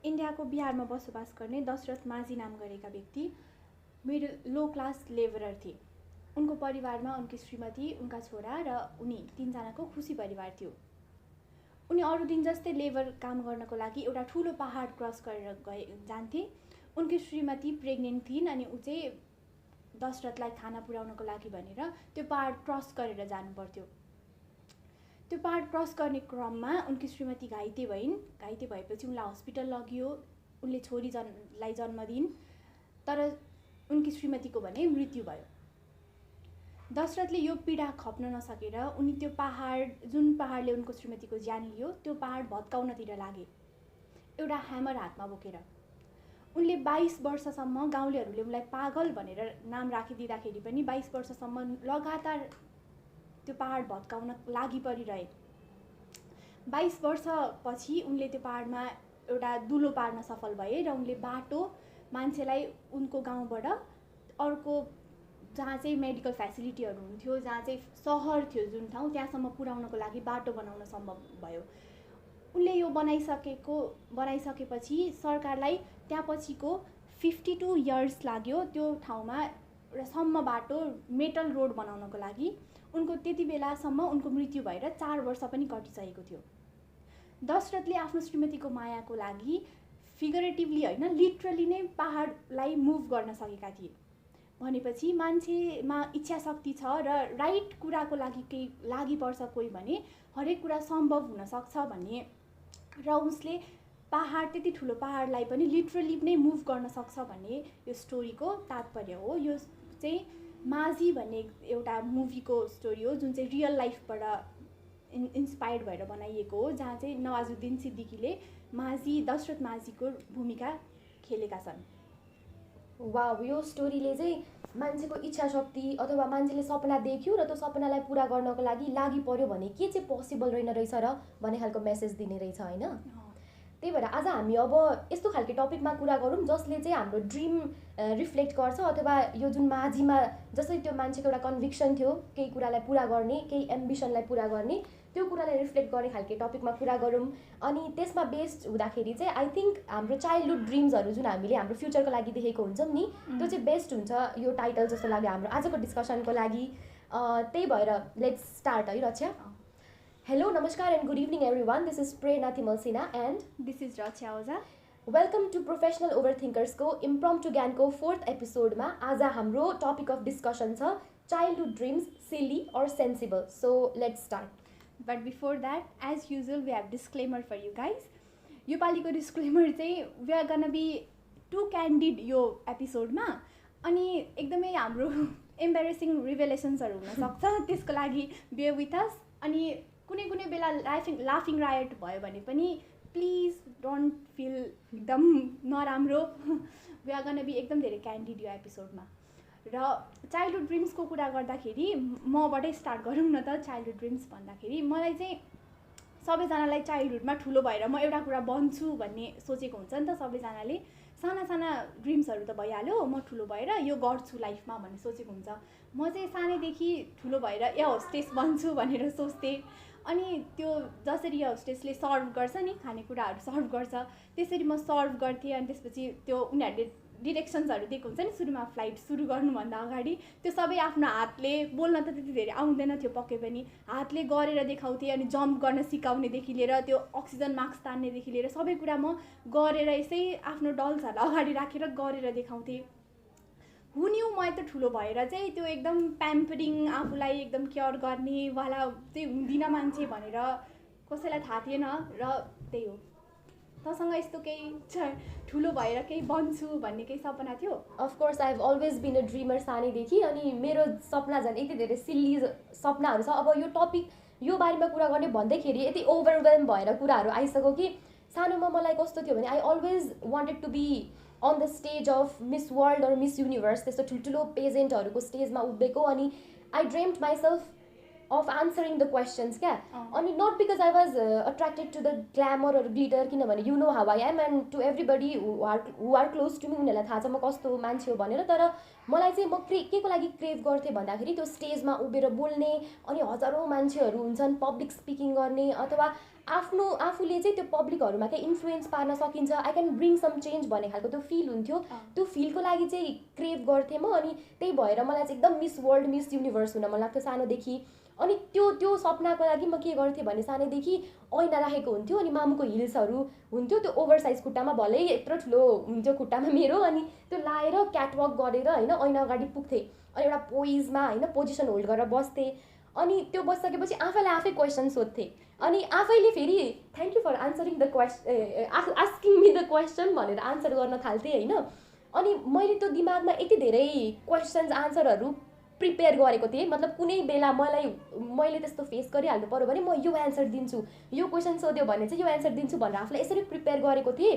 इन्डियाको बिहारमा बसोबास गर्ने दशरथ माझी नाम गरेका व्यक्ति मिडल लो क्लास लेबरर थिए। उनको परिवारमा उनकी श्रीमती, उनका छोरा र उनी 3 जनाको खुसी परिवार थियो। उनी अरू दिन जस्तै लेबर काम गर्नको लागि एउटा ठुलो पहाड क्रस गरेर जान्थे। उनकी श्रीमती प्रेग्नेन्ट थिइन् अनि ऊ चाहिँ दशरथलाई खाना पुर्याउनको लागि भनेर त्यो पहाड क्रस गरेर जानु पर्थ्यो। त्यो पहाड क्रस गर्ने क्रममा उनकी श्रीमती घाइते भइन्। घाइते भएपछि उनलाई हस्पिटल लगियो। उनले छोरीलाई जन्म दिइन्, तर उनकी श्रीमतीको भने मृत्यु भयो। दशरथले यो पीडा खप्न नसकेर उनी त्यो पहाड, जुन पहाडले उनको श्रीमतीको ज्यान लियो, त्यो पहाड भत्काउनतिर लागे, एउटा ह्यामर हातमा बोकेर। उनले 22 वर्षसम्म गाउँलेहरूले उनलाई पागल भनेर नाम राखिदिँदाखेरि पनि 22 वर्षसम्म लगातार त्यो पहाड भत्काउन लागि परिरहे। 22 वर्षपछि उनले त्यो पहाडमा एउटा दुलो पार्न सफल भए र उनले बाटो मान्छेलाई उनको गाउँबाट अर्को जहाँ चाहिँ मेडिकल फेसिलिटीहरू हुन्थ्यो, जहाँ चाहिँ सहर थियो जुन ठाउँ, त्यहाँसम्म पुर्याउनको लागि बाटो बनाउन सम्भव भयो। उनले यो बनाइसकेपछि सरकारलाई त्यहाँपछिको 52 इयर्स लाग्यो त्यो ठाउँमा र सम्म बाटो मेटल रोड बनाउनको लागि। उनको त्यति बेलासम्म उनको मृत्यु भएर 4 वर्ष पनि कटिसकेको थियो। दशरथले आफ्नो श्रीमतीको मायाको लागि फिगरेटिभली होइन, लिटरली नै पहाडलाई मुभ गर्न सकेका थिए। भनेपछि मान्छेमा इच्छा शक्ति छ र राइट कुराको लागि केही लागि पर्छ कोही भने हरेक कुरा सम्भव हुन सक्छ भन्ने, र उसले पहाड, त्यति ठुलो पहाडलाई पनि लिटरली नै मुभ गर्न सक्छ भन्ने यो स्टोरीको तात्पर्य हो। यो चाहिँ माझी भन्ने एउटा मुभीको स्टोरी हो जुन चाहिँ रियल लाइफबाट इन्स्पायर्ड भएर बनाइएको हो, जहाँ चाहिँ नवाजुद्दिन सिद्दिकीले दशरथ माझीको भूमिका खेलेका छन्। वाउ, यो स्टोरीले चाहिँ मान्छेको इच्छा शक्ति अथवा मान्छेले सपना देख्यो र त्यो सपनालाई पुरा गर्नको लागि पर्यो भने के चाहिँ पोसिबल रहेन रहेछ र भन्ने खालको मेसेज दिने रहेछ होइन। त्यही भएर आज हामी अब यस्तो खालको टपिकमा कुरा गरौँ जसले चाहिँ हाम्रो ड्रिम रिफ्लेक्ट गर्छ, अथवा यो जुन माझीमा जसरी त्यो मान्छेको एउटा कन्भिक्सन थियो केही कुरालाई पुरा गर्ने, केही एम्बिसनलाई पुरा गर्ने, त्यो कुरालाई रिफ्लेक्ट गर्ने खालको टपिकमा कुरा गरौँ। अनि त्यसमा बेस्ड हुँदाखेरि चाहिँ आई थिङ्क हाम्रो चाइल्डहुड ड्रिम्सहरू जुन हामीले हाम्रो फ्युचरको लागि देखेको हुन्छौँ नि, त्यो चाहिँ बेस्ट हुन्छ यो टाइटल जस्तो लाग्यो हाम्रो आजको डिस्कसनको लागि। त्यही भएर लेट्स स्टार्ट है रक्षा। Hello, namaskar and good evening everyone. This is Prerna Thimalsina and this is Rachya Oza. Welcome to Professional Overthinkers को Impromptu ज्ञान को 4th episode मा आज हाम्रो topic of discussion छ childhood dreams, silly or sensible. So let's start. But before that, as usual, we have disclaimer for you guys. यो पालिको disclaimer चाहिँ we are gonna be too candid यो episode मा, अनि एकदमै हाम्रो embarrassing revelations हुन सक्छ, त्यसको लागि bear with us। अनि कुनै बेला लाफिङ रायट भयो भने पनि प्लिज डोन्ट फिल एकदम नराम्रो। वी आर गन बी एकदम धेरै क्यान्डिड यो एपिसोडमा। र चाइल्डहुड ड्रिम्सको कुरा गर्दाखेरि मबाटै स्टार्ट गरौँ न त। चाइल्डहुड ड्रिम्स भन्दाखेरि मलाई चाहिँ सबैजनालाई चाइल्डहुडमा ठुलो भएर म एउटा कुरा बन्छु भन्ने सोचेको हुन्छ नि त सबैजनाले। साना ड्रिम्सहरू त भइहाल्यो, म ठुलो भएर यो गर्छु लाइफमा भन्ने सोचेको हुन्छ। म चाहिँ सानैदेखि ठुलो भएर एयर होस्टेस बन्छु भनेर सोच्थेँ। अनि त्यो जसरी एयर होस्टेसले सर्भ गर्छ नि, खानेकुराहरू सर्भ गर्छ, त्यसरी म सर्भ गर्थेँ। अनि त्यसपछि त्यो उनीहरूले डिरेक्सन्सहरू दिएको हुन्छ नि सुरुमा, फ्लाइट सुरु गर्नुभन्दा अगाडि त्यो सबै आफ्नो हातले, बोल्न त त्यति धेरै आउँदैन थियो पक्कै पनि, हातले गरेर देखाउँथेँ। अनि जम्प गर्न सिकाउनेदेखि लिएर त्यो अक्सिजन मास्क तान्नेदेखि लिएर सबै कुरा म गरेर यसै आफ्नो डल्सहरूलाई अगाडि राखेर गरेर देखाउँथेँ। हुन्यौ म यत्रो ठुलो भएर चाहिँ त्यो एकदम प्याम्परिङ, आफूलाई एकदम केयर गर्नेवाला चाहिँ हुँदिनँ मान्छे भनेर कसैलाई थाहा थिएन। र त्यही हो, तँसँग यस्तो केही ठुलो भएर केही बन्छु भन्ने केही सपना थियो? Of course I have always been a dreamer सानैदेखि। अनि मेरो सपना झन् यति धेरै सिल्ली सपनाहरू छ। अब यो टपिक, यो बारेमा कुरा गर्ने भन्दैखेरि यति ओभरवेल्म भएर कुराहरू आइसक्यो कि सानोमा मलाई कस्तो थियो भने I always wanted to be on the stage of Miss World or Miss Universe, त्यस्तो ठुल्ठुलो पेजेन्टहरूको स्टेजमा उभिएको। अनि I dreamed myself of answering the questions क्या। अनि not because I was attracted to the glamour or glitter, किनभने you know how I am and to everybody who are close to me, उनीहरूलाई थाहा छ म कस्तो मान्छे हो भनेर। तर मलाई चाहिँ म के को लागि क्रेभ गर्थेँ भन्दाखेरि त्यो स्टेजमा उभिएर बोल्ने, अनि हजारौँ मान्छेहरू हुन्छन्, पब्लिक स्पिकिङ गर्ने, अथवा आफूले चाहिँ त्यो पब्लिकहरूमा केही इन्फ्लुएन्स पार्न सकिन्छ, I can bring some change भन्ने खालको त्यो फिल हुन्थ्यो। त्यो फिलको लागि चाहिँ क्रेभ गर्थेँ म। अनि त्यही भएर मलाई चाहिँ एकदम मिस वर्ल्ड मिस युनिभर्स हुन मन लाग्थ्यो सानोदेखि। अनि त्यो सपनाको लागि म के गर्थेँ भने सानैदेखि ऐना राखेको हुन्थ्यो, अनि मामुको हिल्सहरू हुन्थ्यो, त्यो ओभरसाइज खुट्टामा भलै यत्रो ठुलो हुन्थ्यो खुट्टामा मेरो, अनि त्यो लाएर क्याटवक गरेर होइन ऐना अगाडि पुग्थेँ, अनि एउटा पोइजमा होइन पोजिसन होल्ड गरेर बस्थेँ। अनि त्यो बसिसकेपछि आफैलाई आफै क्वेसन सोध्थेँ, अनि आफैले फेरि thank you for answering the asking me the question भनेर आन्सर गर्न थाल्थेँ होइन। अनि मैले त्यो दिमागमा यति धेरै क्वेसन्स आन्सरहरू प्रिपेयर गरेको थिएँ, मतलब कुनै बेला मैले त्यस्तो फेस गरिहाल्नु पऱ्यो भने म यो एन्सर दिन्छु, यो क्वेसन सोध्यो भने चाहिँ यो एन्सर दिन्छु भनेर आफूलाई यसरी प्रिपेयर गरेको थिएँ।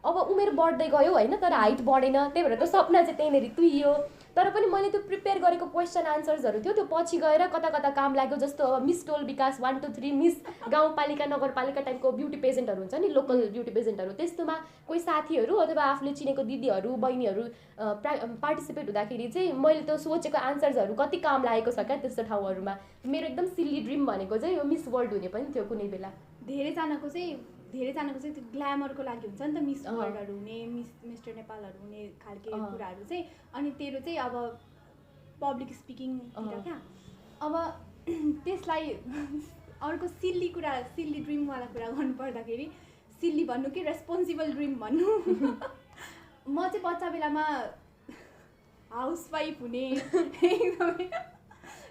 अब उमेर बढ्दै गयो होइन, तर हाइट बढेन, त्यही भएर त्यो सपना चाहिँ त्यहीँनिर तुइयो। तर पनि मैले त्यो प्रिपेयर गरेको क्वेसन आन्सर्सहरू थियो, त्यो पछि गएर कता कता काम लाग्यो। जस्तो अब मिस टोल विकास 1 2 3 मिस गाउँपालिका नगरपालिका टाइपको ब्युटी पेजेन्टहरू हुन्छ नि, लोकल ब्युटी पेजेन्टहरू, त्यस्तोमा कोही साथीहरू अथवा आफूले चिनेको दिदीहरू बहिनीहरू पार्टिसिपेट हुँदाखेरि चाहिँ मैले त्यो सोचेको आन्सर्सहरू कति काम लागेको छ क्या त्यस्तो ठाउँहरूमा। मेरो एकदम सिल्ली ड्रिम भनेको चाहिँ यो मिस वर्ल्ड हुने पनि थियो कुनै बेला। धेरैजनाको चाहिँ त्यो ग्ल्यामरको लागि हुन्छ नि त, मिस वर्ल्डहरू हुने, मिस्टर नेपालहरू हुने खालके कुराहरू चाहिँ। अनि तेरो चाहिँ अब पब्लिक स्पिकिङतिर क्या। अब त्यसलाई अर्को सिल्ली ड्रिमवाला कुरा गर्नुपर्दाखेरि, सिल्ली भन्नु कि रेस्पोन्सिबल ड्रिम भन्नु, म चाहिँ बच्चा बेलामा हाउसवाइफ हुने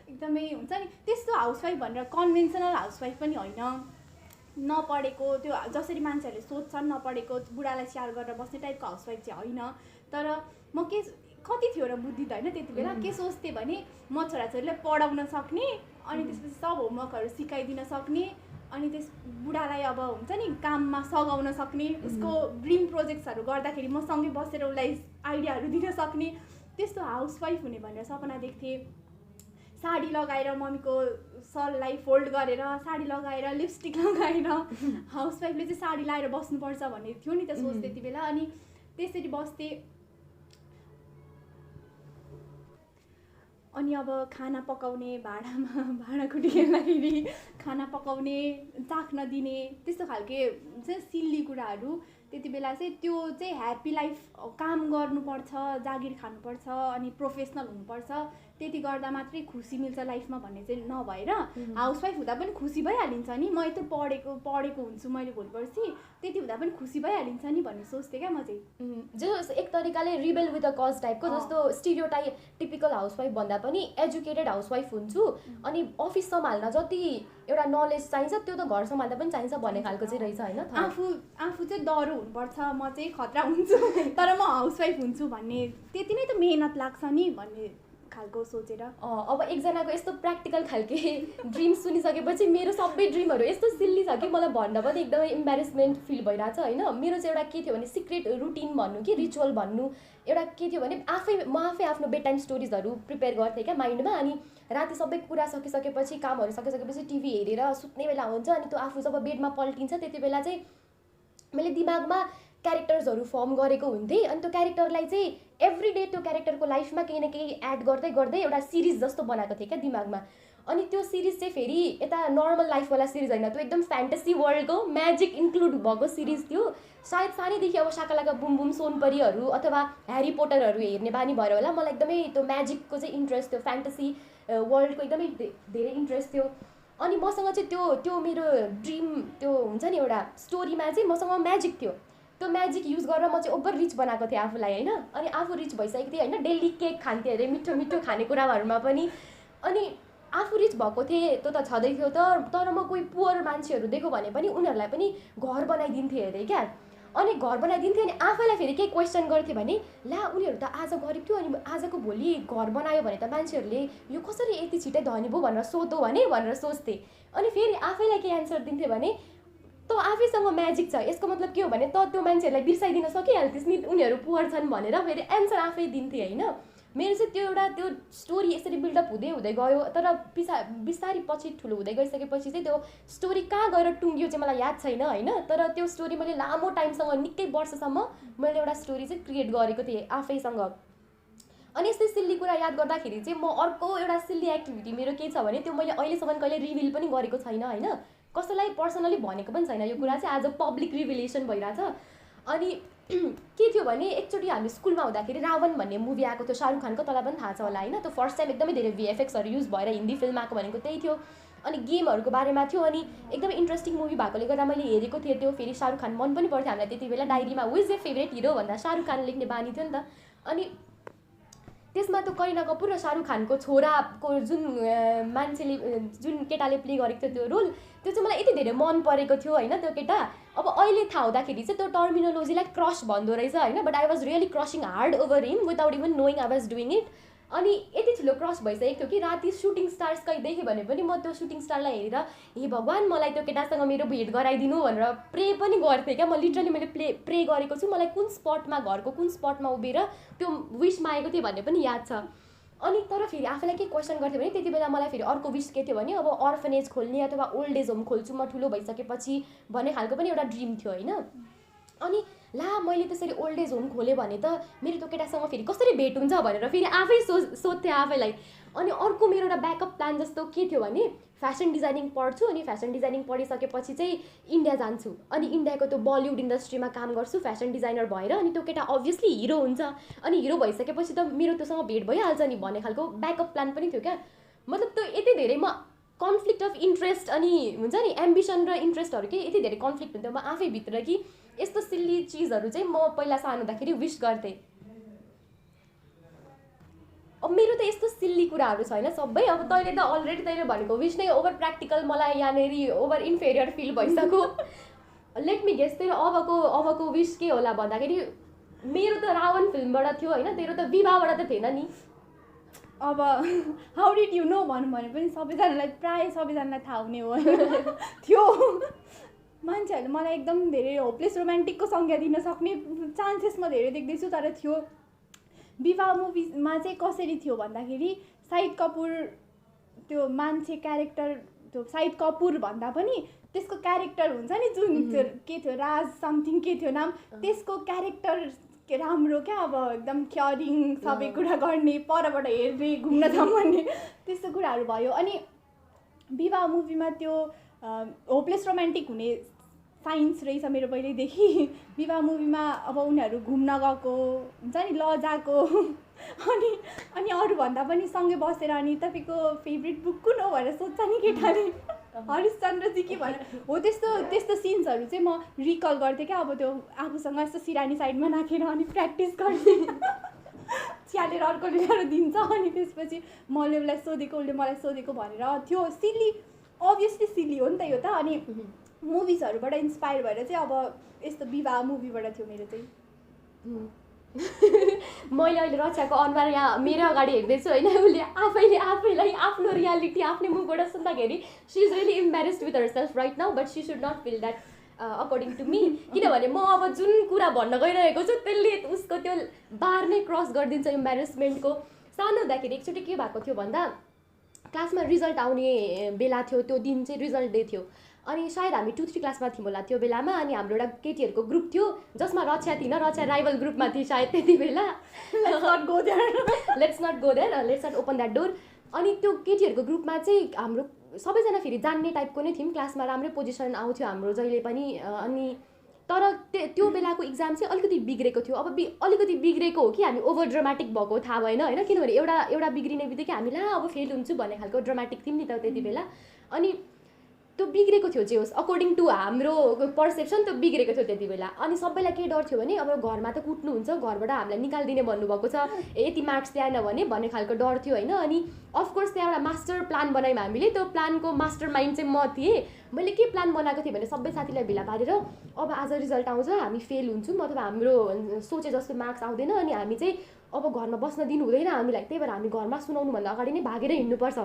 एकदमै हुन्छ नि त्यस्तो हाउसवाइफ भनेर कन्भेन्सनल हाउसवाइफ पनि होइन, नपढेको त्यो जसरी मान्छेहरूले सोध्छन् नपढेको बुढालाई स्याहार गरेर बस्ने टाइपको हाउसवाइफ चाहिँ होइन। तर म कति थियो र बुद्धि त होइन त्यति बेला, के सोच्थेँ भने म छोराछोरीलाई पढाउन सक्ने, अनि त्यसपछि सब होमवर्कहरू सिकाइदिन सक्ने, अनि त्यस बुढालाई अब हुन्छ नि काममा सघाउन सक्ने, उसको ड्रिम प्रोजेक्ट्सहरू गर्दाखेरि म सँगै बसेर उसलाई आइडियाहरू दिन सक्ने, त्यस्तो हाउसवाइफ हुने भनेर सपना देख्थेँ। साडी लगाएर मम्मीको सललाई फोल्ड गरेर, साडी लगाएर लिपस्टिक लगाएर, हाउसवाइफले चाहिँ साडी लगाएर बस्नुपर्छ भन्ने थियो नि त सोच त्यति बेला। अनि त्यसरी बस्थेँ। अनि अब खाना पकाउने, भाँडाकुटी खेल्दाखेरि खाना पकाउने, चाख्न दिने, त्यस्तो खालके चाहिँ सिल्ली कुराहरू त्यति बेला चाहिँ। त्यो चाहिँ ह्याप्पी लाइफ, काम गर्नुपर्छ, जागिर खानुपर्छ, अनि प्रोफेसनल हुनुपर्छ, त्यति गर्दा मात्रै खुसी मिल्छ लाइफमा भन्ने चाहिँ नभएर हाउसवाइफ हुँदा पनि खुसी भइहालिन्छ नि, म यत्रो पढेको हुन्छु मैले भोलिपर्सि, त्यति हुँदा पनि खुसी भइहालिन्छ नि भन्ने सोच्थेँ क्या म चाहिँ। जो एक तरिकाले रिबेल विथ अ कज टाइपको, जस्तो स्टिरियोटाइपिकल हाउसवाइफ भन्दा पनि एजुकेटेड हाउसवाइफ हुन्छु, अनि अफिस सम्हाल्न जति एउटा नलेज चाहिन्छ त्यो त घर सम्हाल्दा पनि चाहिन्छ भन्ने खालको चाहिँ रहेछ होइन। आफू चाहिँ डह्रो हुनुपर्छ, म चाहिँ खतरा हुन्छु तर म हाउसवाइफ हुन्छु भन्ने, त्यति नै त मेहनत लाग्छ नि भन्ने खालको सोचेर। अब एकजनाको यस्तो प्र्याक्टिकल खालके ड्रिम सुनिसकेपछि मेरो सबै ड्रिमहरू यस्तो सिल्ली छ कि मलाई भन्न पनि एकदमै इम्बेरेसमेन्ट फिल भइरहेछ होइन। मेरो चाहिँ एउटा के थियो भने सिक्रेट रुटिन भन्नु कि रिचुअल भन्नु, एउटा के थियो भने म आफै आफ्नो बेड टाइम स्टोरिजहरू प्रिपेयर गर्थेँ क्या माइन्डमा। अनि राति सबै कुरा सकिसकेपछि, कामहरू सकिसकेपछि टिभी हेरेर सुत्ने बेला हुन्छ, अनि त्यो आफू जब बेडमा पल्टिन्छ त्यति बेला चाहिँ मैले दिमागमा क्यारेक्टर्सहरू फर्म गरेको हुन्थेँ। अनि त्यो क्यारेक्टरलाई चाहिँ एभ्री डे त्यो क्यारेक्टरको लाइफमा केही न केही एड गर्दै गर्दै एउटा सिरिज जस्तो बनाएको थिएँ क्या दिमागमा। अनि त्यो सिरिज चाहिँ फेरि यता नर्मल लाइफवाला सिरिज होइन, त्यो एकदम फ्यान्टेसी वर्ल्डको म्याजिक इन्क्लुड भएको सिरिज थियो। सायद सानैदेखि अब शाकालाका बुम बुम, सोनपरीहरू अथवा ह्यारी पोटरहरू हेर्ने बानी भएर होला, मलाई एकदमै त्यो म्याजिकको चाहिँ इन्ट्रेस्ट थियो, फ्यान्टेसी वर्ल्डको एकदमै धेरै इन्ट्रेस्ट थियो। अनि मसँग चाहिँ त्यो मेरो ड्रिम त्यो हुन्छ नि एउटा स्टोरीमा चाहिँ मसँग म्याजिक थियो। त्यो म्याजिक युज गरेर म चाहिँ ओभर रिच बनाएको थिएँ आफूलाई होइन। अनि आफू रिच भइसकेको थिएँ होइन, डेली केक खान्थेँ अरे, मिठो मिठो खानेकुराहरूमा पनि। अनि आफू रिच भएको थिएँ त्यो त छँदै थियो, तर म कोही पुवर मान्छेहरू देख्यो भने पनि उनीहरूलाई पनि घर बनाइदिन्थेँ अरे क्या। अनि घर बनाइदिन्थेँ, अनि आफैलाई फेरि केही क्वेसन गर्थेँ भने ला उनीहरू त आज गरिब थियो, अनि आजको भोलि घर बनायो भने त मान्छेहरूले यो कसरी यति छिटै धनी भयो भनेर सोध्यो भने भनेर सोच्थेँ। अनि फेरि आफैलाई के एन्सर दिन्थेँ भने त आफैसँग म्याजिक छ, यसको मतलब के हो भने त त्यो मान्छेहरूलाई बिर्साइदिन सकिहाल्थ्यस् नि उनीहरू पुवर छन् भनेर फेरि एन्सर आफै दिन्थेँ होइन। मेरो चाहिँ त्यो स्टोरी यसरी बिल्डअप हुँदै हुँदै गयो। तर बिस्तारै पछि ठुलो हुँदै गइसकेपछि चाहिँ त्यो स्टोरी कहाँ गएर टुङ्गियो चाहिँ मलाई याद छैन होइन। तर त्यो स्टोरी मैले लामो टाइमसँग निकै वर्षसम्म मैले एउटा स्टोरी चाहिँ क्रिएट गरेको थिएँ आफैसँग। अनि यस्तै सिल्ली कुरा याद गर्दाखेरि चाहिँ म अर्को एउटा सिल्ली एक्टिभिटी मेरो के छ भने त्यो मैले अहिलेसम्म कहिले रिभिल पनि गरेको छैन होइन। कसैलाई पर्सनली भनेको पनि छैन यो कुरा चाहिँ, एज अ पब्लिक रिभिलेसन भइरहेछ। अनि के थियो भने एकचोटि हामी स्कुलमा हुँदाखेरि रावण भन्ने मुभी आएको थियो शाहरुख खानको, तँलाई पनि थाहा छ होला होइन, त्यो फर्स्ट टाइम एकदमै धेरै VFXहरू युज भएर हिन्दी फिल्म आएको भनेको त्यही थियो। अनि गेमहरूको बारेमा थियो, अनि एकदमै इन्ट्रेस्टिङ मुभी भएकोले गर्दा मैले हेरेको थिएँ त्यो। फेरि शाहरुख खान मन पनि पर्थ्यो हामीलाई त्यति बेला, डायरीमा हु इज द फेभरेट हिरो भन्दा शाहरुख खान लेख्ने बानी थियो नि त। अनि त्यसमा त्यो करिना कपुर र शाहरुख खानको छोराको जुन मान्छेले जुन केटाले प्ले गरेको थियो त्यो रोल, त्यो चाहिँ मलाई यति धेरै मन परेको थियो होइन त्यो केटा। अब अहिले थाहा हुँदाखेरि चाहिँ त्यो टर्मिनोलोजीलाई क्रस भन्दो रहेछ होइन, but I was really crossing hard over him without even knowing I was doing it. अनि यति ठुलो क्रस भइसकेको थियो कि राति सुटिङ स्टार्स कहीँ देखेँ भने पनि म त्यो सुटिङ स्टारलाई हेरेर हे भगवान् मलाई त्यो केटासँग मेरो भेट गराइदिनु भनेर प्रे पनि गर्थेँ क्या। म लिटरली मैले प्रे गरेको छु, मलाई कुन स्पटमा घरको कुन स्पटमा उभिएर त्यो विस मागेको थिएँ भन्ने पनि याद छ। अनि तर फेरि आफूलाई के क्वेसन गर्थ्यो भने त्यति बेला मलाई फेरि अर्को विस के थियो भने अब अर्फनेज खोल्ने अथवा ओल्ड एज होम खोल्छु म ठुलो भइसकेपछि भन्ने खालको पनि एउटा ड्रिम थियो होइन। अनि ला मैले त्यसरी ओल्ड एज होम खोलेँ भने त मेरो त्यो केटासँग फेरि कसरी भेट हुन्छ भनेर फेरि आफै सोध्थेँ आफैलाई। अनि अर्को मेरो एउटा ब्याकअप प्लान जस्तो के थियो भने फ्यासन डिजाइनिङ पढ्छु, अनि फ्यासन डिजाइनिङ पढिसकेपछि चाहिँ इन्डिया जान्छु, अनि इन्डियाको त्यो बलिउड इन्डस्ट्रीमा काम गर्छु फ्यासन डिजाइनर भएर, अनि त्यो केटा अभियसली हिरो हुन्छ, अनि हिरो भइसकेपछि त मेरो त्योसँग भेट भइहाल्छ नि भन्ने खालको ब्याकअप प्लान पनि थियो क्या। मतलब त्यो यति धेरै म कन्फ्लिक्ट अफ इन्ट्रेस्ट अनि हुन्छ नि एम्बिसन र इन्ट्रेस्टहरू के यति धेरै कन्फ्लिक्ट हुन्थ्यो म आफैभित्र कि यस्तो सिल्ली चिजहरू चाहिँ म पहिला सानो हुँदाखेरि विस गर्थेँ। अब मेरो त यस्तो सिल्ली कुराहरू छैन सबै, अब तैँले त अलरेडी तैँले भनेको विस नै ओभर प्र्याक्टिकल, मलाई यहाँनिर ओभर इन्फेरियर फिल भइसक्यो। लेट मी गेस तेरो अबको विस के होला भन्दाखेरि मेरो त रावण फिल्मबाट थियो होइन, तेरो त विवाहबाट त थिएन नि। अब हाउ डिड यु नो भनौँ भने पनि सबैजनालाई प्रायः सबैजनालाई थाहा हुने हो थियो। मान्छेहरूले मलाई एकदम धेरै होपलेस रोमान्टिकको संज्ञा दिन सक्ने चान्सेस म धेरै देख्दैछु, तर थियो। विवाह मुभीमा चाहिँ कसरी थियो भन्दाखेरि शाहिद कपुर त्यो मान्छे क्यारेक्टर, त्यो शाहिद कपुर भन्दा पनि त्यसको क्यारेक्टर हुन्छ नि जुन के थियो राज समथिङ के थियो नाम, त्यसको क्यारेक्टर राम्रो क्या। अब एकदम क्यारिङ, सबै कुरा गर्ने, परबाट हेर्ने, घुम्न जाऊँ भन्ने त्यस्तो कुराहरू भयो। अनि विवाह मुभीमा त्यो होपलेस रोमान्टिक हुने साइन्स रहेछ मेरो पहिल्यैदेखि। विवाह मुभीमा अब उनीहरू घुम्न गएको हुन्छ नि, लजाको, अनि अरूभन्दा पनि सँगै बसेर अनि तपाईँको फेभरेट बुक कुन हो भनेर सोध्छ नि केटाले, हरिश्चन्द्रजी कि भनेर हो। त्यस्तो सिन्सहरू चाहिँ म रिकल गर्थेँ क्या। अब त्यो आफूसँग यस्तो सिरानी साइडमा राखेर अनि प्र्याक्टिस गर्थेँ, च्यालेर अर्कोले ल्याएर दिन्छ, अनि त्यसपछि मैले उसलाई सोधेको उसले मलाई सोधेको भनेर थियो। सिल्ली, अभियसली सिल्ली हो नि त यो त। अनि मुभिजहरूबाट इन्सपायर भएर चाहिँ अब यस्तो विवाह मुभीबाट थियो मेरो चाहिँ। मैले अहिले रक्षाको अनुहार यहाँ मेरो अगाडि हेर्दैछु होइन, उसले आफैलाई आफ्नो रियालिटी आफ्नै मुखबाट सुन्दाखेरि she is really embarrassed with herself right now, but she should not feel that according to me. किनभने म अब जुन कुरा भन्न गइरहेको छु त्यसले उसको त्यो बार नै क्रस गरिदिन्छ इम्बेरेसमेन्टको। सानो हुँदाखेरि एकचोटि के भएको थियो भन्दा क्लासमा रिजल्ट आउने बेला थियो, त्यो दिन चाहिँ रिजल्ट डे थियो। अनि सायद हामी 2-3 क्लासमा थियौँ होला त्यो बेलामा। अनि हाम्रो एउटा केटीहरूको ग्रुप थियो जसमा रक्षा थिएन, रक्षा राइभल ग्रुपमा थियो सायद त्यति बेला। Let's not go there, let's not open that door. अनि त्यो केटीहरूको ग्रुपमा चाहिँ हाम्रो सबैजना फेरि जान्ने टाइपको नै थियौँ, क्लासमा राम्रै पोजिसन आउँथ्यो हाम्रो जहिले पनि। अनि तर त्यो बेलाको इक्जाम चाहिँ अलिकति बिग्रेको थियो। अब अलिकति बिग्रेको हो कि हामी ओभर ड्रामेटिक भएको थाहा भएन होइन, किनभने एउटा बिग्रिने बित्तिकै हामी ला अब फेल हुन्छु भन्ने खालको ड्रामेटिक थियौँ नि त त्यति बेला। अनि त्यो बिग्रेको थियो जे होस्, अकर्डिङ टु हाम्रो पर्सेप्सन त्यो बिग्रेको थियो त्यति बेला। अनि सबैलाई के डर थियो भने अब घरमा त कुट्नुहुन्छ, घरबाट हामीलाई निकालिदिने भन्नुभएको छ, यति मार्क्स ल्याएन भने भन्ने खालको डर थियो होइन। अनि अफकोर्स त्यहाँ एउटा मास्टर प्लान बनायौँ हामीले, त्यो प्लानको मास्टर माइन्ड चाहिँ म थिएँ। मैले के प्लान बनाएको थिएँ भने सबै साथीलाई भेला पारेर अब आज रिजल्ट आउँछ हामी फेल हुन्छौँ अथवा हाम्रो सोचे जस्तो मार्क्स आउँदैन, अनि हामी चाहिँ अब घरमा बस्न दिनु हुँदैन हामीलाई, त्यही भएर हामी घरमा सुनाउनुभन्दा अगाडि नै भागेर हिँड्नुपर्छ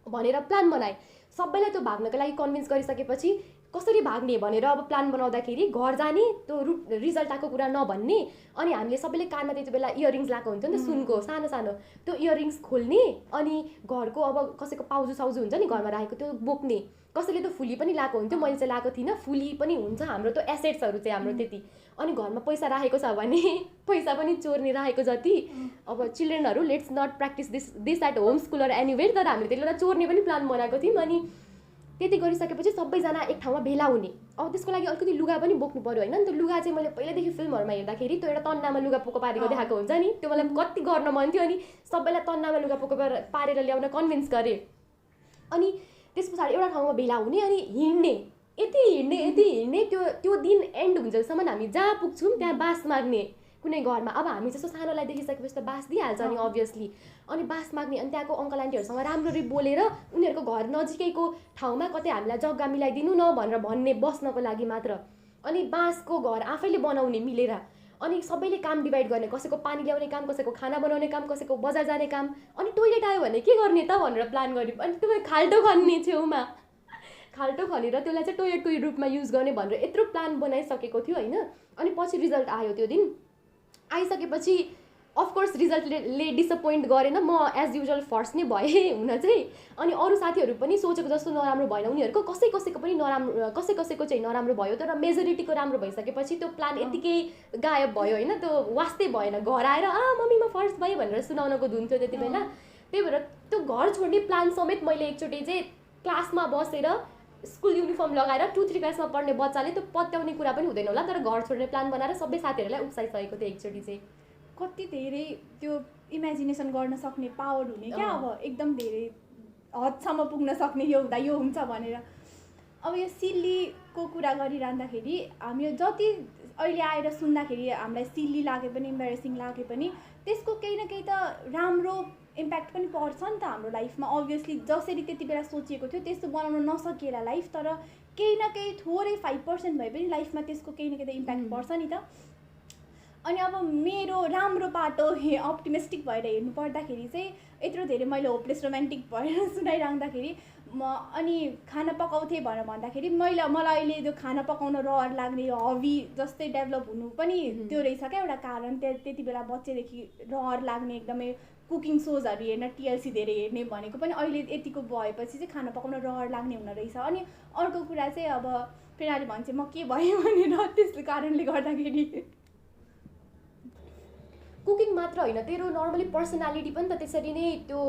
भनेर प्लान बनाएँ। सबैलाई त्यो भाग्नको लागि कन्भिन्स गरिसकेपछि कसरी भाग्ने भनेर अब प्लान बनाउँदाखेरि घर जाने, त्यो रिजल्ट आएको कुरा नभन्ने, अनि हामीले सबैले कानमा त्यति बेला इयरिङ्स लगाएको हुन्थ्यो नि त सुनको सानो सानो, त्यो इयरिङ्स खोल्ने, अनि घरको अब कसैको पाउजु साउजु हुन्छ नि घरमा राखेको त्यो बोक्ने, कसैले त फुली पनि लगाएको हुन्थ्यो, मैले चाहिँ लगाएको थिइनँ, फुली पनि हुन्छ हाम्रो त्यो एसेट्सहरू चाहिँ हाम्रो त्यति। अनि घरमा पैसा राखेको छ भने पैसा पनि चोर्ने राखेको जति, अब चिल्ड्रेनहरू let's not practise this at home school or anywhere, तर हामीले त्यसले चोर्ने पनि प्लान बनाएको थियौँ। अनि त्यति गरिसकेपछि सबैजना एक ठाउँमा भेला हुने। अब त्यसको लागि अलिकति लुगा पनि बोक्नु पर्यो होइन। त्यो लुगा चाहिँ मैले पहिल्यैदेखि फिल्महरूमा हेर्दाखेरि त्यो एउटा तन्नामा लुगा पोको पारेको देखाएको हुन्छ नि, त्यो मलाई कति गर्न मन थियो। अनि सबैलाई तन्नामा लुगा पोको पारेर ल्याउन कन्भिन्स गरेँ। अनि त्यस पछाडि एउटा ठाउँमा भेला हुने अनि हिँड्ने, यति हिँड्ने त्यो दिन एन्ड हुन्जेलसम्म हामी जहाँ पुग्छौँ त्यहाँ बास माग्ने कुनै घरमा। अब हामी जस्तो सानोलाई देखिसकेपछि त बास दिइहाल्छ नि अभियसली। अनि बास माग्ने, अनि त्यहाँको अङ्कल आन्टीहरूसँग राम्ररी बोलेर उनीहरूको घर नजिकैको ठाउँमा कतै हामीलाई जग्गा मिलाइदिनु न भनेर भन्ने बस्नको लागि मात्र। अनि बाँसको घर आफैले बनाउने मिलेर, अनि सबैले काम डिभाइड गर्ने, कसैको पानी ल्याउने काम, कसैको खाना बनाउने काम, कसैको बजार जाने काम। अनि टोइलेट आयो भने के गर्ने त भनेर प्लान गऱ्यौँ। अनि त्यो खाल्टो खन्ने छेउमा, खाल्टो खनेर त्यसलाई चाहिँ टोइलेटको रूपमा युज गर्ने भनेर यत्रो प्लान बनाइसकेको थियो होइन। अनि पछि रिजल्ट आयो। त्यो दिन आइसकेपछि अफकोर्स रिजल्टले डिसपोइन्ट गरेन। म एज युजुअल फर्स्ट नै भएँ हुन चाहिँ। अनि अरू साथीहरू पनि सोचेको जस्तो नराम्रो भएन, उनीहरूको कसैको पनि नराम्रो, कसैको चाहिँ नराम्रो भयो। तर मेजोरिटीको राम्रो भइसकेपछि त्यो प्लान यतिकै गायब भयो होइन। त्यो वास्तै भएन। घर आएर मम्मी म फर्स्ट भएँ भनेर सुनाउनको धुन थियो त्यति बेला। त्यही भएर त्यो घर छोड्ने प्लान समेत मैले एकचोटि चाहिँ क्लासमा बसेर स्कुल युनिफर्म लगाएर 2-3 क्लासमा पढ्ने बच्चाले त्यो पत्याउने कुरा पनि हुँदैन होला, तर घर छोड्ने प्लान बनाएर सबै साथीहरूलाई उक्साइसकेको थियो एकचोटि चाहिँ। कति धेरै त्यो इमेजिनेसन गर्न सक्ने पावर हुने क्या। अब एकदम धेरै हदसम्म पुग्न सक्ने, यो हुँदा यो हुन्छ भनेर। अब यो सिल्लीको कुरा गरिरहँदाखेरि हामी यो जति अहिले आएर सुन्दाखेरि हामीलाई सिल्ली लागे पनि, इम्बेरेसिङ लागे पनि, त्यसको केही न केही त राम्रो इम्प्याक्ट पनि पर्छ नि त हाम्रो लाइफमा। अभियसली जसरी त्यति बेला सोचिएको थियो त्यस्तो बनाउन नसकिएला लाइफ, तर केही न केही थोरै 5% भए पनि लाइफमा त्यसको केही न केही त इम्प्याक्ट पर्छ नि त। अनि अब मेरो राम्रो पाटो अप्टिमिस्टिक भएर हेर्नु पर्दाखेरि चाहिँ यत्रो धेरै मैले होपलेस रोमान्टिक भएर सुनाइराख्दाखेरि अनि खाना पकाउँथेँ भनेर भन्दाखेरि मलाई अहिले त्यो खाना पकाउन रहर लाग्ने हबी जस्तै डेभलप हुनु पनि त्यो रहेछ क्या एउटा कारण। त्यति बेला बच्चैदेखि रहर लाग्ने एकदमै कुकिङ सोजहरू हेर्न, टिएलसी धेरै हेर्ने भनेको पनि अहिले यतिको भएपछि चाहिँ खाना पकाउन रहर लाग्ने हुन रहेछ। अनि अर्को कुरा चाहिँ अब प्रेरणाले भन्छ म के भयो भनेर, त्यस कारणले गर्दाखेरि कुकिङ मात्र होइन, तेरो नर्मली पर्सनालिटी पनि त त्यसरी नै त्यो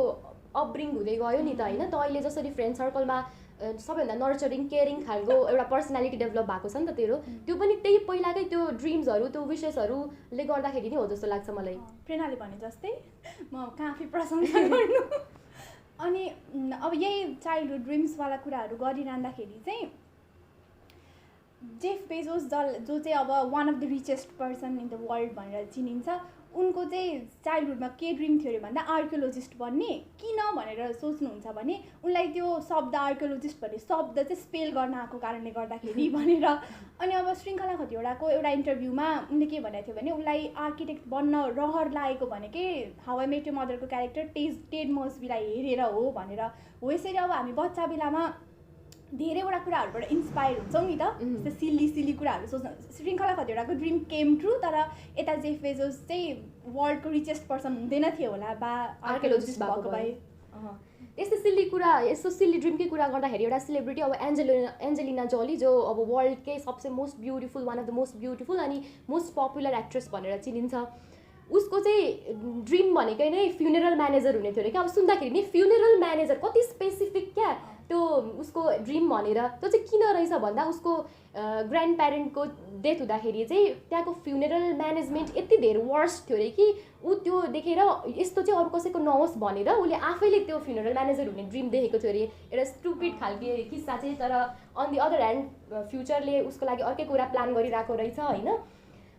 अपब्रिङ हुँदै गयो नि त होइन। त अहिले जसरी फ्रेन्ड सर्कलमा सबैभन्दा नर्चरिङ केयरिङ खालको एउटा पर्सनालिटी डेभलप भएको छ नि त तेरो, त्यो पनि त्यही पहिलाकै त्यो ड्रिम्सहरू, त्यो विसेसहरूले गर्दाखेरि नै हो जस्तो लाग्छ मलाई। प्रेरणाले भने जस्तै म काफी प्रशंसा गर्नु। अनि अब यही चाइल्डहुड ड्रिम्सवाला कुराहरू गरिरहँदाखेरि चाहिँ जेफ बेजोस जो चाहिँ अब one of the richest person in the world भनेर चिनिन्छ, उनको चाहिँ चाइल्डहुडमा के ड्रिम थियो अरे भन्दा आर्कियोलोजिस्ट बन्ने। किन भनेर सोच्नुहुन्छ भने उनलाई त्यो शब्द आर्कियोलोजिस्ट भन्ने शब्द चाहिँ स्पेल गर्न आएको कारणले गर्दाखेरि भनेर। अनि अब श्रृङ्खला खतिवडाको एउटा इन्टरभ्यूमा उनले के भनेको थियो भने उनलाई आर्किटेक्ट बन्न रहर लागेको भनेकै हाउ आई मेट योर मदरको क्यारेक्टर टेड मर्सबीलाई हेरेर हो भनेर। हो यसरी अब हामी बच्चा बेलामा धेरैवटा कुराहरूबाट इन्सपायर हुन्छौँ नि त, सिल्ली कुराहरू सोच्न। श्रृङ्खला खतिवडाको ड्रिम केम ट्रु, तर यता जेफ बेजोस चाहिँ वर्ल्डको रिचेस्ट पर्सन हुँदैन थियो होला बा आर्कियोलोजिस्ट भएको भए। यस्तो सिल्ली ड्रिमकै कुरा गर्दाखेरि एउटा सेलिब्रिटी अब एन्जेलिना जोली, जो अब वर्ल्डकै सबसे most beautiful, one of the most beautiful अनि मोस्ट पपुलर एक्ट्रेस भनेर चिनिन्छ। उसको चाहिँ ड्रिम भनेकै नै फ्युनेरल म्यानेजर हुने थियो अरे क्या। अब सुन्दाखेरि नि फ्युनेरल म्यानेजर कति स्पेसिफिक क्या त्यो उसको ड्रिम भनेर। त्यो चाहिँ किन रहेछ भन्दा उसको ग्रान्ड प्यारेन्टको डेथ हुँदाखेरि चाहिँ त्यहाँको फ्युनेरल म्यानेजमेन्ट यति धेरै वर्स्ट थियो अरे कि ऊ त्यो देखेर यस्तो चाहिँ अरू कसैको नहोस् भनेर उसले आफैले त्यो फ्युनेरल म्यानेजर हुने ड्रिम देखेको थियो अरे। एउटा स्टुपिड खालके किस्सा चाहिँ, तर अन दि अदर ह्यान्ड फ्युचरले उसको लागि अर्कै कुरा प्लान गरिरहेको रहेछ होइन।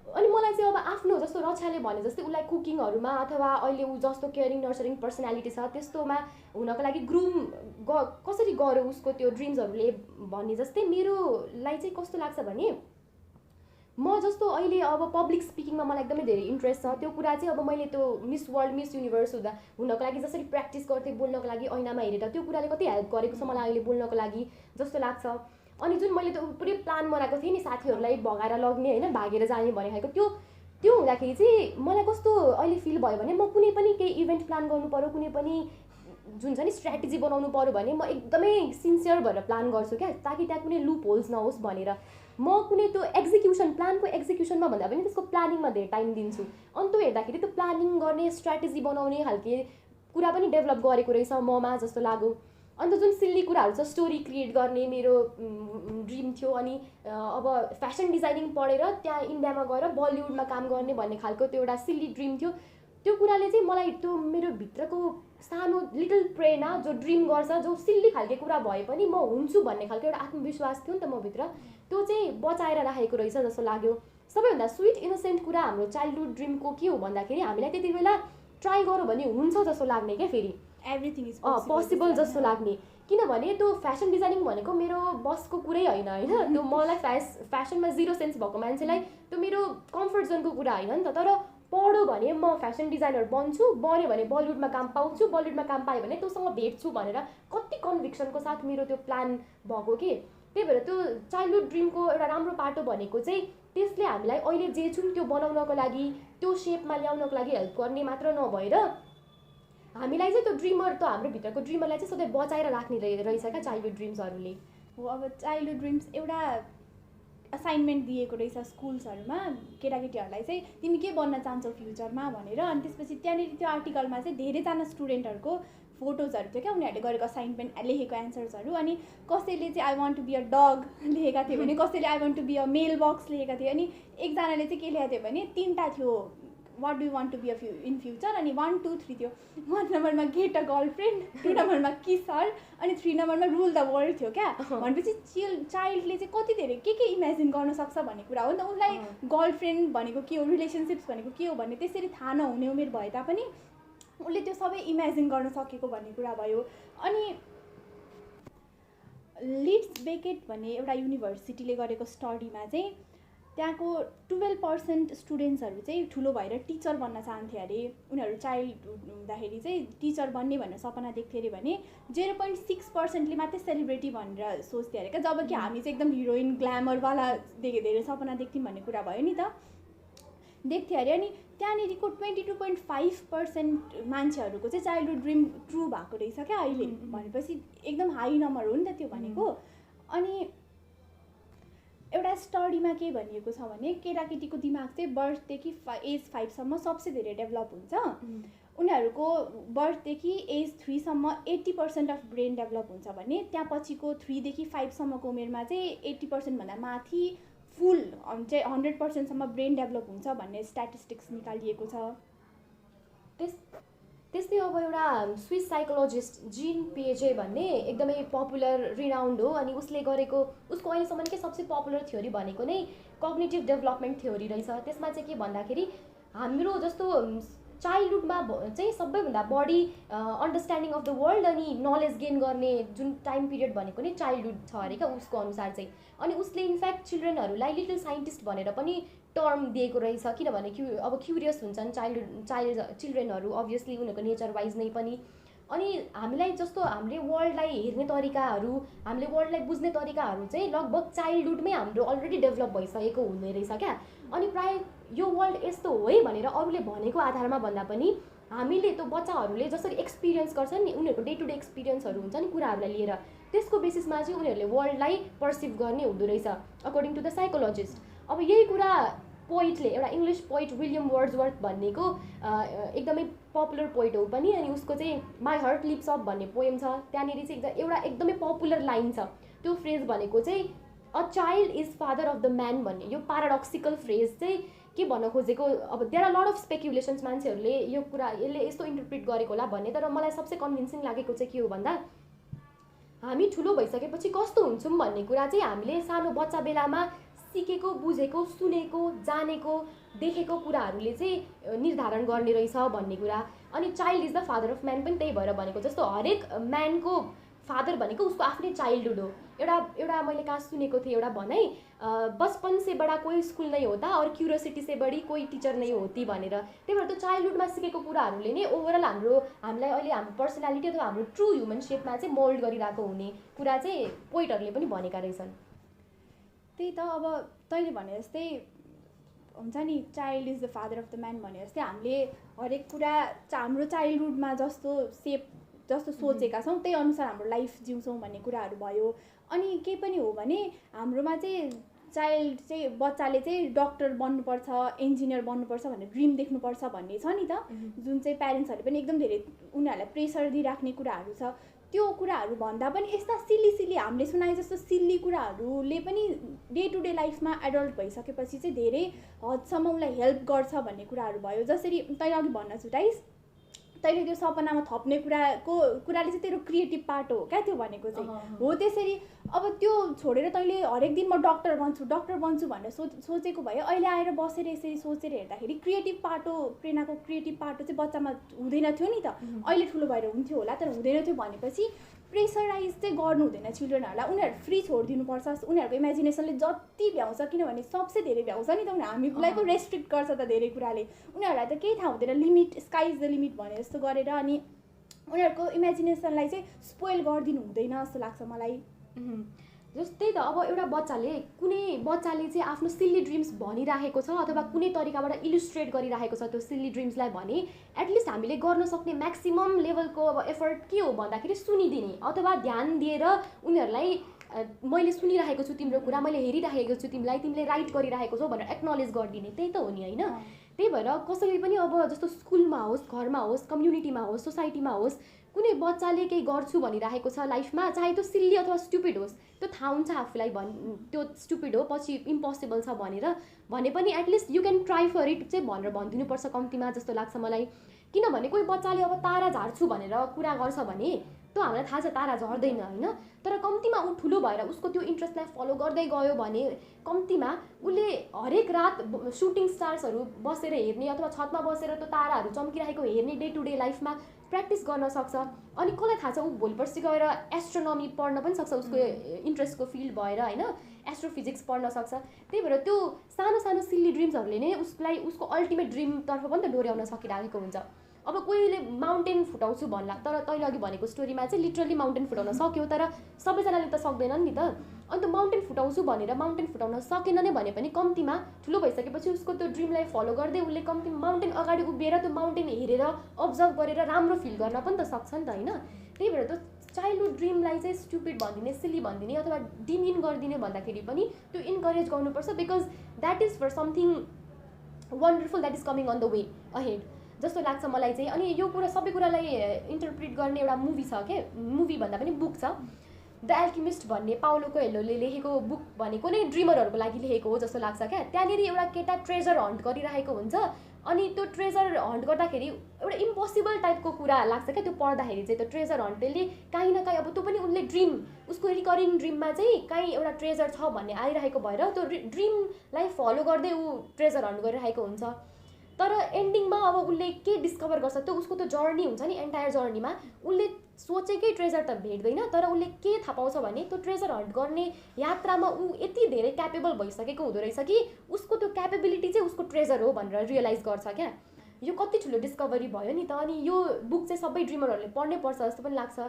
अनि मलाई चाहिँ अब आफ्नो जस्तो रक्षाले भने जस्तै उसलाई कुकिङहरूमा अथवा अहिले ऊ जस्तो केयरिङ नर्चरिङ पर्सनालिटी छ त्यस्तोमा हुनको लागि ग्रुम कसरी गर्यो उसको त्यो ड्रिम्सहरूले भन्ने जस्तै मेरोलाई चाहिँ कस्तो लाग्छ भने म जस्तो अहिले अब पब्लिक स्पिकिङमा मलाई एकदमै धेरै इन्ट्रेस्ट छ। त्यो कुरा चाहिँ अब मैले त्यो मिस वर्ल्ड मिस युनिभर्स हुनको लागि जसरी प्र्याक्टिस गर्थेँ बोल्नको लागि ऐनामा हेरेर, त्यो कुराले कति हेल्प गरेको छ मलाई अहिले बोल्नको लागि जस्तो लाग्छ। अनि जुन मैले त्यो पुरै प्लान बनाएको थिएँ नि साथीहरूलाई भगाएर लग्ने होइन, भागेर जाने भने खालको, त्यो हुँदाखेरि चाहिँ मलाई कस्तो अहिले फिल भयो भने म कुनै पनि केही इभेन्ट प्लान गर्नु पऱ्यो, कुनै पनि जुन छ नि स्ट्र्याटेजी बनाउनु पऱ्यो भने म एकदमै सिन्सियर भएर प्लान गर्छु क्या, ताकि त्यहाँ कुनै लुप होल्स नहोस् भनेर। म कुनै त्यो प्लानको एक्जिक्युसनमा भन्दा पनि त्यसको प्लानिङमा धेरै टाइम दिन्छु। अनि त्यो हेर्दाखेरि त्यो प्लानिङ गर्ने स्ट्र्याटेजी बनाउने खालके कुरा पनि डेभलप गरेको रहेछ ममा जस्तो लाग्यो। अन्त जुन सिल्ली कुराहरू छ स्टोरी क्रिएट गर्ने मेरो ड्रिम थियो। अनि अब फेसन डिजाइनिङ पढेर त्यहाँ इन्डियामा गएर बलिउडमा काम गर्ने भन्ने खालको त्यो एउटा सिल्ली ड्रिम थियो। त्यो कुराले चाहिँ मलाई त्यो मेरो भित्रको सानो लिटल प्रेरणा जो ड्रिम गर्छ, जो सिल्ली खालको कुरा भए पनि म हुन्छु भन्ने खालको एउटा आत्मविश्वास थियो नि त म भित्र, त्यो चाहिँ बचाएर राखेको रहेछ जस्तो लाग्यो। सबैभन्दा स्विट इनोसेन्ट कुरा हाम्रो चाइल्डहुड ड्रिमको के हो भन्दाखेरि हामीलाई त्यति बेला ट्राई गरौँ भने हुन्छ जस्तो लाग्ने क्या, फेरि एभ्रिथिङ इज पोसिबल जस्तो लाग्ने। किनभने त्यो फेसन डिजाइनिङ भनेको मेरो बसको कुरै होइन होइन, त्यो मलाई फेसनमा जिरो सेन्स भएको मान्छेलाई त्यो मेरो कम्फर्ट जोनको कुरा होइन नि त। तर पढ्यो भने म फेसन डिजाइनर बन्छु, बन्यो भने बलिउडमा काम पाउँछु, बलिउडमा काम पाएँ भने त्योसँग भेट्छु भनेर कति कन्भिक्सनको साथ मेरो त्यो प्लान भएको कि। त्यही भएर त्यो चाइल्डहुड ड्रिमको एउटा राम्रो पाटो भनेको चाहिँ त्यसले हामीलाई अहिले जे छौँ त्यो बनाउनको लागि, त्यो सेपमा ल्याउनको लागि हेल्प गर्ने मात्र नभएर हामीलाई चाहिँ त्यो ड्रिमर, त हाम्रो भित्रको ड्रिमरलाई चाहिँ सधैँ बचाएर राख्ने रहेछ क्या चाइल्डहुड ड्रिम्सहरूले। हो, अब चाइल्डहुड ड्रिम्स एउटा असाइनमेन्ट दिएको रहेछ स्कुल्सहरूमा केटाकेटीहरूलाई चाहिँ तिमी के बन्न चाहन्छौ फ्युचरमा भनेर। अनि त्यसपछि त्यहाँनिर त्यो आर्टिकलमा चाहिँ धेरैजना स्टुडेन्टहरूको फोटोजहरू थियो क्या, उनीहरूले गरेको असाइनमेन्ट लेखेको एन्सर्सहरू। अनि कसैले चाहिँ I want to be a dog लेखेका थियो भने कसैले I want to be a mailbox लेखेका थियो। अनि एकजनाले चाहिँ के लेखेको थियो भने 3टा थियो, what do you want to be in future, अनि 1, 2, 3 थियो। 1 नम्बरमा गेट अ गर्लफ्रेन्ड, 2 नम्बरमा किस हर, अनि 3 नम्बरमा रुल द वर्ल्ड थियो क्या। भनेपछि चाइल्डले चाहिँ कति धेरै के इमेजिन गर्न सक्छ भन्ने कुरा हो नि त। उसलाई गर्लफ्रेन्ड भनेको के हो, रिलेसनसिप्स भनेको के हो भन्ने त्यसरी थाहा नहुने उमेर भए तापनि उसले त्यो सबै इमेजिन गर्न सकेको भन्ने कुरा भयो। अनि लिड्स बेकेट भन्ने एउटा युनिभर्सिटीले गरेको स्टडीमा चाहिँ त्यहाँको 12% स्टुडेन्ट्सहरू चाहिँ ठुलो भएर टिचर बन्न चाहन्थे अरे। उनीहरू चाइल्ड हुँदाखेरि चाहिँ टिचर बन्ने भनेर सपना देख्थे अरे भने 0.6%ले मात्रै सेलिब्रिटी भनेर सोच्थे अरे क्या। जबकि हामी चाहिँ एकदम हिरोइन ग्ल्यामरवाला धेरै सपना देख्थ्यौँ भन्ने कुरा भयो नि त, देख्थे अरे। अनि त्यहाँनिरको 22.5% मान्छेहरूको चाहिँ चाइल्डहुड ड्रिम ट्रु भएको रहेछ क्या अहिले। भनेपछि एकदम हाई नम्बर हो नि त त्यो भनेको। अनि एउटा स्टडीमा के भनिएको छ भने केटाकेटीको दिमाग चाहिँ बर्थदेखि एज 5सम्म सबसे धेरै डेभलप हुन्छ। उनीहरूको बर्थदेखि एज 3सम्म 80% अफ ब्रेन डेभलप हुन्छ भने त्यहाँ पछिको 3देखि 5सम्मको उमेरमा चाहिँ 80% भन्दा माथि फुल चाहिँ 100%सम्म ब्रेन डेभलप हुन्छ भन्ने स्ट्याटिस्टिक्स निकालिएको छ। त्यस्तै अब एउटा स्विस साइकोलोजिस्ट जीन पिएजे भन्ने एकदमै पपुलर रिनाउन्ड हो। अनि उसले गरेको उसको अहिलेसम्मकै सबसे पपुलर थ्योरी भनेको नै कग्निटिभ डेभलपमेन्ट थ्योरी रहेछ। त्यसमा चाहिँ के भन्दाखेरि हाम्रो जस्तो चाइल्डहुडमा चाहिँ सबैभन्दा बढी अन्डरस्ट्यान्डिङ अफ द वर्ल्ड अनि नलेज गेन गर्ने जुन टाइम पिरियड भनेको नै चाइल्डहुड छ अरे क्या उसको अनुसार चाहिँ। अनि उसले इनफ्याक्ट चिल्ड्रेनहरूलाई लिटल साइन्टिस्ट भनेर पनि टर्म दिएको रहेछ। किनभने अब क्युरियस हुन्छन् चिल्ड्रेनहरू अभियसली उनीहरूको नेचर वाइज नै पनि। अनि हामीलाई जस्तो हामीले वर्ल्डलाई हेर्ने तरिकाहरू, हामीले वर्ल्डलाई बुझ्ने तरिकाहरू चाहिँ लगभग चाइल्डहुडमै हाम्रो अलरेडी डेभलप भइसकेको हुने रहेछ क्या। अनि प्रायः यो वर्ल्ड यस्तो हो है भनेर अरूले भनेको आधारमा भन्दा पनि हामीले त्यो बच्चाहरूले जसरी एक्सपिरियन्स गर्छन् नि, उनीहरूको डे टु डे एक्सपिरियन्सहरू हुन्छ नि कुराहरूलाई लिएर, त्यसको बेसिसमा चाहिँ उनीहरूले वर्ल्डलाई पर्सिभ गर्ने हुँदो रहेछ अकर्डिङ टु द साइकोलोजिस्ट। अब यही कुरा पोइटले, एउटा इङ्ग्लिस पोइट विलियम वर्ड्सवर्थ भन्नेको एकदमै पपुलर पोइट हो पनि। अनि उसको चाहिँ माई हार्ट लिप्स अप भन्ने पोएम छ, त्यहाँनिर चाहिँ एउटा एकदमै पपुलर लाइन छ। त्यो फ्रेज भनेको चाहिँ a child is father of the man भन्ने। यो प्याराडक्सिकल फ्रेज चाहिँ के भन्न खोजेको, अब देयर आर लट अफ स्पेकुलेसन्स, मान्छेहरूले यो कुरा यसले यस्तो इन्टरप्रिट गरेको होला भन्ने। तर मलाई सबसे कन्भिन्सिङ लागेको चाहिँ के हो भन्दा हामी ठुलो भइसकेपछि कस्तो हुन्छौँ भन्ने कुरा चाहिँ हामीले सानो बच्चा बेलामा सिकेको, बुझेको, सुनेको, जानेको, देखेको कुराहरूले चाहिँ निर्धारण गर्ने रहेछ भन्ने कुरा। अनि child is the father of man पनि त्यही भएर भनेको जस्तो हरेक म्यानको फादर भनेको उसको आफ्नै चाइल्डहुड हो। एउटा मैले कहाँ सुनेको थिएँ एउटा भनाइ, बचपन से बडा कोही स्कुल नै होता और क्युरियोसिटी से बढी कोही टिचर नै होती भनेर। त्यही भएर त्यो चाइल्डहुडमा सिकेको कुराहरूले नै ओभरअल हामीलाई अहिले हाम्रो पर्सनालिटी अथवा हाम्रो ट्रु ह्युमन सेपमा चाहिँ मोल्ड गरिरहेको हुने कुरा चाहिँ पोइटहरूले पनि भनेका रहेछन्। त्यही त, अब तैँले भने जस्तै हुन्छ नि child is the father of the man भने जस्तै हामीले हरेक कुरा हाम्रो चाइल्डहुडमा जस्तो सोचेका छौँ त्यही अनुसार हाम्रो लाइफ जिउँछौँ भन्ने कुराहरू भयो। अनि केही पनि हो भने हाम्रोमा चाहिँ चाइल्ड चाहिँ बच्चाले चाहिँ डक्टर बन्नुपर्छ, इन्जिनियर बन्नुपर्छ भनेर ड्रिम देख्नुपर्छ भन्ने छ नि त, जुन चाहिँ प्यारेन्ट्सहरूले पनि एकदम धेरै उनीहरूलाई प्रेसर दिइराख्ने कुराहरू छ। त्यो कुराहरू भन्दा पनि यस्ता सिल्ली हामीले सुनाए जस्तो सिल्ली कुराहरूले पनि डे टु डे लाइफमा एडल्ट भइसकेपछि चाहिँ धेरै हदसम्म उसलाई हेल्प गर्छ भन्ने कुराहरू भयो। जसरी तैँले अघि भन्न छुटाइस्, तैँले त्यो सपनामा थप्ने कुराले चाहिँ तेरो क्रिएटिभ पार्ट हो क्या त्यो भनेको चाहिँ हो। त्यसरी अब त्यो छोडेर तैँले हरेक दिन म डक्टर बन्छु भनेर सोचेको भयो, अहिले आएर बसेर यसरी सोचेर हेर्दाखेरि क्रिएटिभ पार्टो, प्रेरणाको क्रिएटिभ पार्टो चाहिँ बच्चामा हुँदैन थियो नि त। अहिले ठुलो भएर हुन्थ्यो होला तर हुँदैन थियो भनेपछि प्रेसराइज चाहिँ गर्नु हुँदैन चिल्ड्रेनहरूलाई, उनीहरू फ्री छोडिदिनुपर्छ। उनीहरूको इमेजिनेसनले जति भ्याउँछ, किनभने सबसे धेरै भ्याउँछ नि त, हामीलाई पो रेस्ट्रिक्ट गर्छ त धेरै कुराले। उनीहरूलाई त केही थाहा हुँदैन, limit sky is the limit भने जस्तो गरेर, अनि उनीहरूको इमेजिनेसनलाई चाहिँ स्पोइल गरिदिनु हुँदैन जस्तो लाग्छ मलाई। जस्तै त अब एउटा कुनै बच्चाले चाहिँ आफ्नो सिल्ली ड्रिम्स भनिराखेको छ अथवा कुनै तरिकाबाट इलिस्ट्रेट गरिराखेको छ त्यो सिल्ली ड्रिम्सलाई भने एटलिस्ट हामीले गर्न सक्ने म्याक्सिमम लेभलको अब एफर्ट के हो भन्दाखेरि सुनिदिने अथवा ध्यान दिएर उनीहरूलाई मैले सुनिरहेको छु तिम्रो कुरा, मैले हेरिरहेको छु तिमीलाई, तिमीले राइट गरिरहेको छौ भनेर एक्नोलेज गरिदिने, त्यही त हो नि होइन। त्यही भएर कसैले पनि अब जस्तो स्कुलमा होस्, घरमा होस्, कम्युनिटीमा होस्, सोसाइटीमा होस्, कुनै बच्चाले केही गर्छु भनिरहेको छ लाइफमा, चाहे त्यो सिल्ली अथवा स्टुपिड होस्, त्यो थाहा हुन्छ आफूलाई त्यो स्टुपिड हो, पछि इम्पोसिबल छ भने पनि at least you can try for it चाहिँ भनेर भनिदिनुपर्छ कम्तीमा जस्तो लाग्छ मलाई। किनभने कोही बच्चाले अब तारा झार्छु भनेर कुरा गर्छ भने त्यो हामीलाई थाहा छ तारा झर्दैन होइन, तर कम्तीमा ऊ ठुलो भएर उसको त्यो इन्ट्रेस्टलाई फलो गर्दै गयो भने कम्तीमा उसले हरेक रात सुटिङ स्टार्सहरू बसेर हेर्ने अथवा छतमा बसेर त्यो ताराहरू चम्किरहेको हेर्ने डे टु डे लाइफमा प्र्याक्टिस गर्न सक्छ। अनि कसलाई थाहा छ ऊ भोलिपर्सि गएर एस्ट्रोनोमी पढ्न पनि सक्छ, उसको इन्ट्रेस्टको फिल्ड भएर होइन, एस्ट्रोफिजिक्स पढ्न सक्छ। त्यही भएर त्यो सानो सानो सिल्ली ड्रिम्सहरूले नै उसलाई उसको अल्टिमेट ड्रिमतर्फ पनि त डोर्याउन सकिरहेको हुन्छ। अब कोहीले माउन्टेन फुटाउँछु भन्ला, तर तैँले अघि भनेको स्टोरीमा चाहिँ लिटरली माउन्टेन फुटाउन सक्यो, तर सबैजनाले त सक्दैनन् नि त। अनि त्यो माउन्टेन फुटाउँछु भनेर माउन्टेन फुटाउन सकेन नै भने पनि कम्तीमा ठुलो भइसकेपछि उसको त्यो ड्रिमलाई फलो गर्दै उसले कम्ती माउन्टेन अगाडि उभिएर त्यो माउन्टेन हेरेर अब्जर्भ गरेर राम्रो फिल गर्न पनि त सक्छ नि त होइन। त्यही भएर त्यो चाइल्डहुड ड्रिमलाई चाहिँ स्टुपिड भनिदिने, सिली भनिदिने अथवा डिमिन गरिदिने भन्दाखेरि पनि त्यो इन्करेज गर्नुपर्छ, because that is for something wonderful that is coming on the way ahead जस्तो लाग्छ मलाई चाहिँ। अनि यो कुरा सबै कुरालाई इन्टरप्रिट गर्ने एउटा मुभी छ के, मुभी भन्दा पनि बुक छ, द एल्केमिस्ट भन्ने पाउलो कोएल्होले लेखेको बुक भनेको नै ड्रिमरहरूको लागि लेखेको हो जस्तो लाग्छ क्या। त्यहाँनिर एउटा केटा ट्रेजर हन्ट गरिरहेको हुन्छ, अनि त्यो ट्रेजर हन्ट गर्दाखेरि एउटा इम्पोसिबल टाइपको कुरा लाग्छ क्या त्यो पढ्दाखेरि चाहिँ। त्यो ट्रेजर हन्टले काहीँ न काहीँ अब त्यो पनि उनले ड्रिम, उसको रिकरिङ ड्रिममा चाहिँ काहीँ एउटा ट्रेजर छ भन्ने आइरहेको भएर त्यो ड्रिमलाई फलो गर्दै ऊ ट्रेजर हन्ट गरिरहेको हुन्छ। तर एन्डिङमा अब उसले के डिस्कभर गर्छ, त्यो उसको त्यो जर्नी हुन्छ नि, एन्टायर जर्नीमा उसले सोचेकै ट्रेजर त भेट्दैन, तर उसले के थाहा पाउँछ भने त्यो ट्रेजर हन्ट गर्ने यात्रामा ऊ यति धेरै क्यापेबल भइसकेको हुँदो रहेछ कि उसको त्यो क्यापेबिलिटी चाहिँ उसको ट्रेजर हो भनेर रियलाइज गर्छ क्या। यो कति ठुलो डिस्कभरी भयो नि त। अनि यो बुक चाहिँ सबै ड्रिमरहरूले पढ्नै पर्छ जस्तो पनि लाग्छ।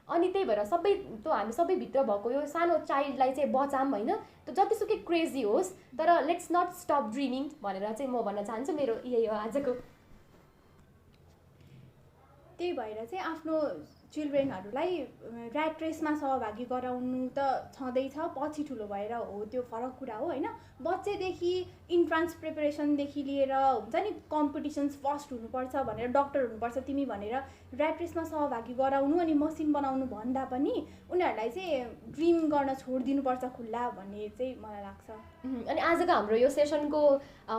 अनि त्यही भएर सबै त्यो हामी सबैभित्र भएको यो सानो चाइल्डलाई चाहिँ बचाऊँ होइन, त्यो जतिसुकै क्रेजी होस् तर लेट्स नट स्टप ड्रिमिङ भनेर चाहिँ म भन्न चाहन्छु। मेरो यही हो आजको। त्यही भएर चाहिँ आफ्नो चिल्ड्रेनहरूलाई ऱ्याट रेसमा सहभागी गराउनु त छँदैछ, पछि ठुलो भएर हो त्यो फरक कुरा हो होइन। बच्चैदेखि इन्ट्रान्स प्रिपरेसनदेखि लिएर हुन्छ नि कम्पिटिसन्स फर्स्ट हुनुपर्छ भनेर, डक्टर हुनुपर्छ तिमी भनेर ऱ्याट रेसमा सहभागी गराउनु अनि मसिन बनाउनु भन्दा पनि उनीहरूलाई चाहिँ ड्रिम गर्न छोडिदिनुपर्छ खुल्ला भन्ने चाहिँ मलाई लाग्छ। अनि आजको हाम्रो यो सेसनको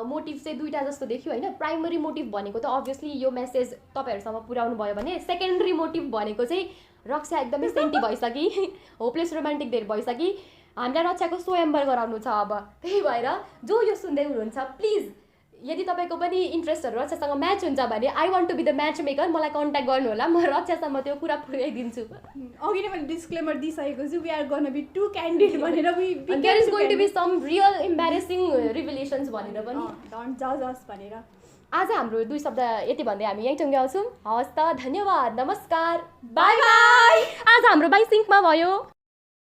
मोटिभ चाहिँ दुईवटा जस्तो देखियो होइन। प्राइमरी मोटिभ भनेको त अभियसली यो मेसेज तपाईँहरूसम्म पुर्याउनु भयो भने, सेकेन्डरी मोटिभ भनेको चाहिँ रक्षा एकदमै सेन्टी भइसकि, होपलेस रोमान्टिक धेर भइसकि, हामीलाई रक्षाको स्वयम्वर गराउनु छ अब। त्यही भएर जो यो सुन्दै हुनुहुन्छ प्लिज यदि तपाईँको पनि इन्ट्रेस्टहरू रक्षासँग म्याच हुन्छ भने I want to be the matchmaker, मलाई कन्ट्याक्ट गर्नु होला, म रक्षासम्म त्यो कुरा पुर्याइदिन्छु। अघि नै मैले डिस्क्लेमर दिइसकेको छु, we are gonna be too candid भनेर, there is going to be some real embarrassing revelations भनेर पनि, डोन्ट जज अस भनेर। आज हाम्रो दुई शब्द यति भन्दै हामी यहीँ टुङ्ग्याउँछौँ। हवस् त, धन्यवाद, नमस्कार, बाई बाई। आज हाम्रो बाई सिङ्कमा भयो।